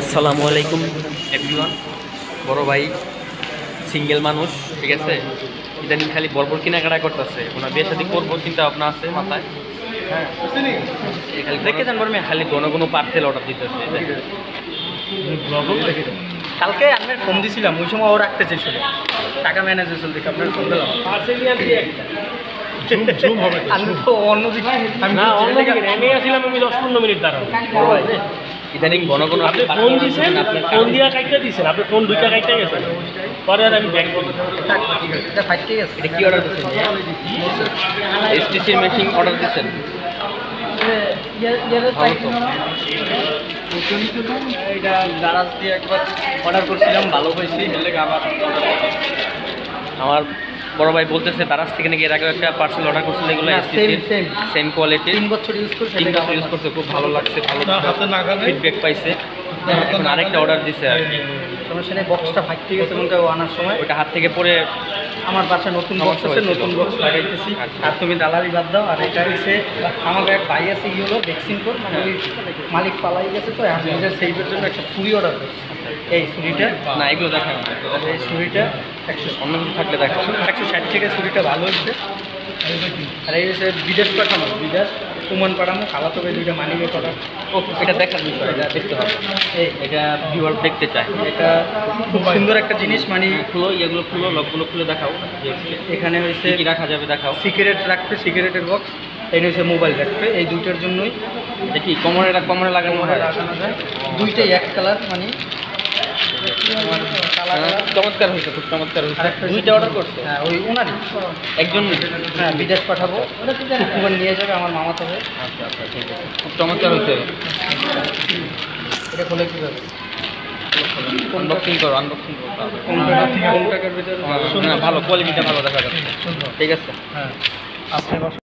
আসসালামু আলাইকুম এভরিওয়ান। বড় ভাই সিঙ্গেল মানুষ, ঠিক আছে। ইদানিং খালি বরবর কেনাকাটা করতেছে, ওনার বিয়ে শাদী করবো চিন্তা ভাবনা আছে মাথায়। হ্যাঁ, খালি দেখে যান বরং খালি কোনো পার্সেল অর্ডার দিতেছে। কালকে আপনার ফোন দিয়েছিলাম, ওই সময় ও রাখতে চেয়েছিল, টাকা ম্যানেজ হয়েছিল দেখে আপনার ফোন দিলাম। আমি তো অন্যদিকে আমি আসছিলাম, আমি 10-15 মিনিট দাঁড়াবো। ইদানিং আপনি ফোন দিয়েছেন, ফোন দিয়ে কাইটা দিয়েছেন, আপনি ফোন দুইটা কাইটা গেছেন, পরে আর আমি ব্যাক করি। এটা কি অর্ডার দিচ্ছেন? এসটিসির মেশিন অর্ডার দিচ্ছেন? এটা দারাজ দিয়ে একবার অর্ডার করছিলাম, ভালো পাইছি, হেলে আবার আমার বড় ভাই বলতেছে দারাজ থেকে নাকি এর আগে একটা পার্সেল অর্ডার করছিল, এগুলো এসটিসির সেম কোয়ালিটি, 3 বছর ইউজ করছে, 3 বছর ইউজ করছে, খুব ভালো লাগছে, ভালো ফিডব্যাক পাইছে। এখন আরেকটা অর্ডার দিছে আর কি। সমস্যা নেই, বক্সটা ফাইটে গেছে মনে হয় আনার সময়, ওইটা হাত থেকে পড়ে আমার বাসায় নতুন বক্স আছে, নতুন বক্স লাগাইতেছি। আর তুমি দালালি বাদ দাও। আর এটা হচ্ছে আমাদের এক ভাই আছে, কি হলো ভ্যাকসিন কোড, মানে ওই মালিক পালাই গেছে, তো নিজের সেইভের জন্য একটা ছুরি অর্ডার করছি। এই ছুরিটা না, এগুলো দেখা এই ছুরিটা অন্য কিছু থাকলে দেখা 160 থেকে ছুরিটা ভালো হচ্ছে। আর এই হচ্ছে বিদেশ পাঠানো, বিদেশ ওমান পাঠানো, খাওয়া তবে দুইটা মানিয়ে পাঠানো। ও, এটা দেখার বিষয়, এটা দেখতে হবে। এটা ভিউয়ার দেখতে চায়। এটা খুব সুন্দর একটা জিনিস, মানে খুলো, এগুলো খুলো, লকগুলো খুলে দেখাও। এখানে হয়েছে কি রাখা যাবে দেখাও। সিগারেট রাখবে, সিগারেটের বক্স, এটা হচ্ছে মোবাইল রাখবে, এই দুইটার জন্যই। দেখি কোমরে লাগানো হয়, লাগানো যায়, দুইটাই এক কালার, মানে চমৎকার হয়েছে, খুব চমৎকার হয়েছে। দুইটা অর্ডার করছে? হ্যাঁ, ওই ওনারই একজন। হ্যাঁ, বিদেশ পাঠাবো, শুক্রবার নিয়ে যাবে আমার মামাতো ভাই। আচ্ছা আচ্ছা, ঠিক আছে, খুব চমৎকার হয়েছে। এটা খোলে কীভাবে? আনবক্সিং করো, আনবক্সিং করো। কম টাকার ভিতরে ভালো কোয়ালিটিটা ভালো দেখা যাচ্ছে, ঠিক আছে। হ্যাঁ, আপনার